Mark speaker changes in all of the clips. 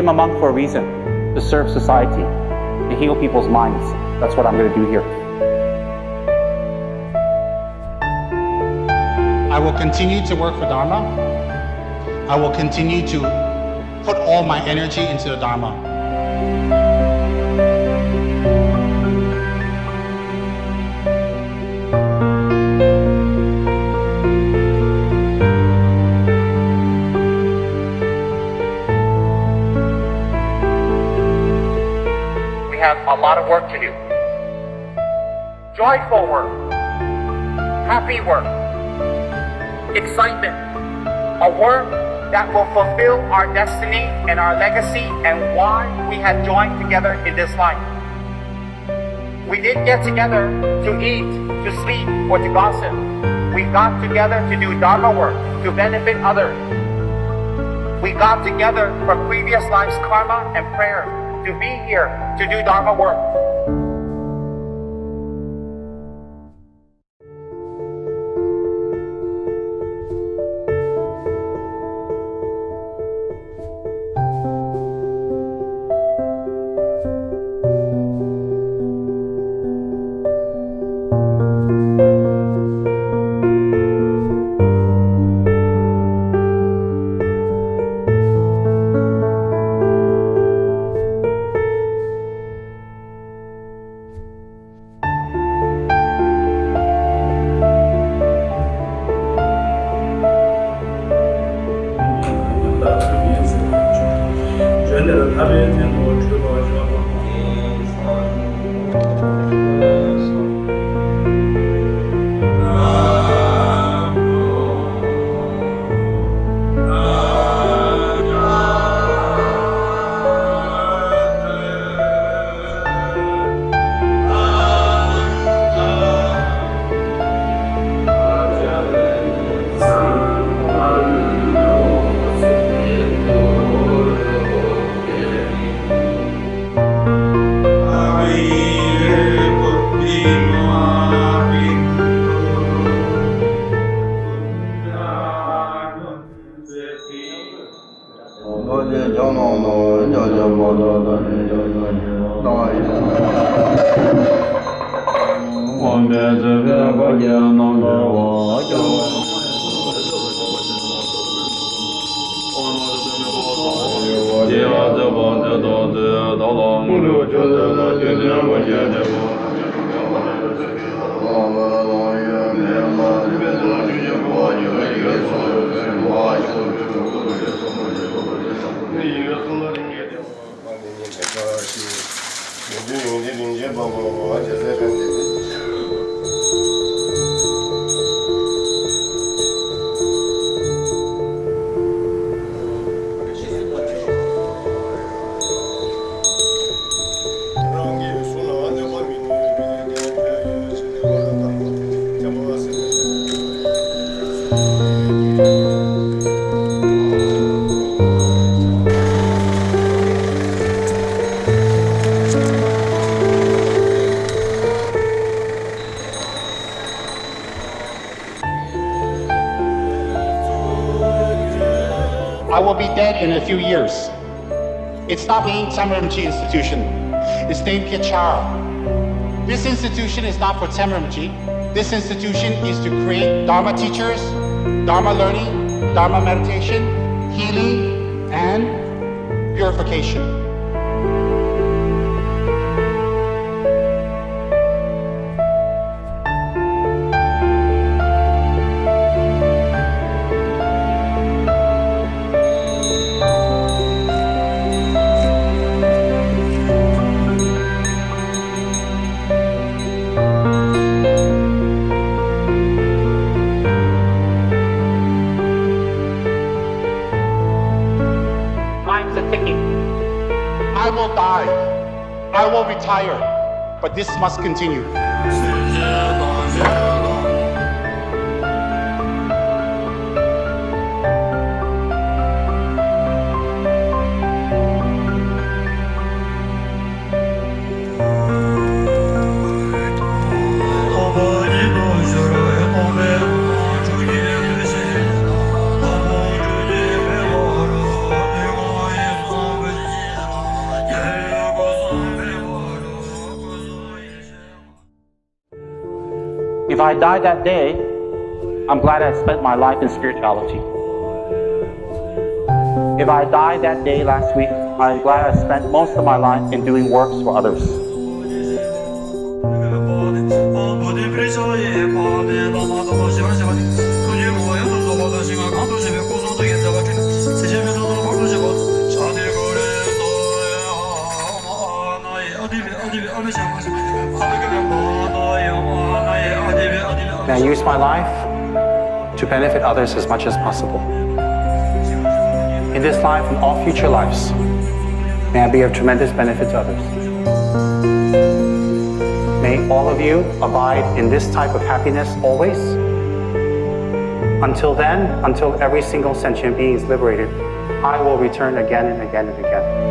Speaker 1: a monk for a reason, to serve society, to heal people's minds. That's what I'm going to do here.
Speaker 2: I will continue to work for Dharma. I will continue to put all my energy into the Dharma.
Speaker 3: We have a lot of work to do. Joyful work, happy work, excitement, a work that will fulfill our destiny and our legacy and why we have joined together in this life. We didn't get together to eat, to sleep, or to gossip. We got together to do Dharma work, to benefit others. We got together for previous life's karma and prayer, to be here to do Dharma work.
Speaker 2: I will be dead in a few years. It's not named Tsem Rinpoche Institution. It's named Kechara. This institution is not for Tsem Rinpoche. This institution is to create Dharma teachers, Dharma learning, Dharma meditation, healing, and purification. I will die, I will retire, but this must continue.
Speaker 1: If I die that day, I'm glad I spent my life in spirituality. If I died that day last week, I'm glad I spent most of my life in doing works for others. May I use my life to benefit others as much as possible. In this life and all future lives, may I be of tremendous benefit to others. May all of you abide in this type of happiness always. Until then, until every single sentient being is liberated, I will return again and again and again.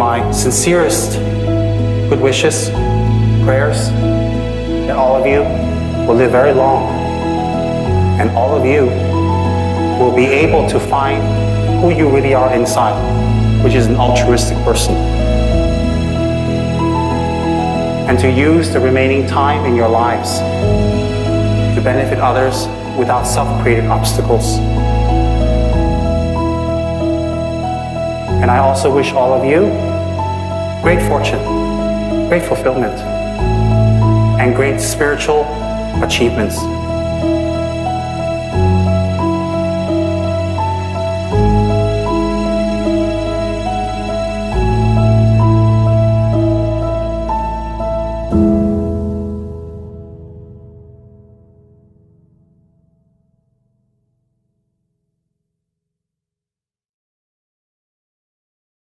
Speaker 1: my sincerest good wishes, prayers, that all of you will live very long, and all of you will be able to find who you really are inside. which is an altruistic person. And to use the remaining time in your lives to benefit others without self-created obstacles. And I also wish all of you great fortune, great fulfillment, and great spiritual achievements.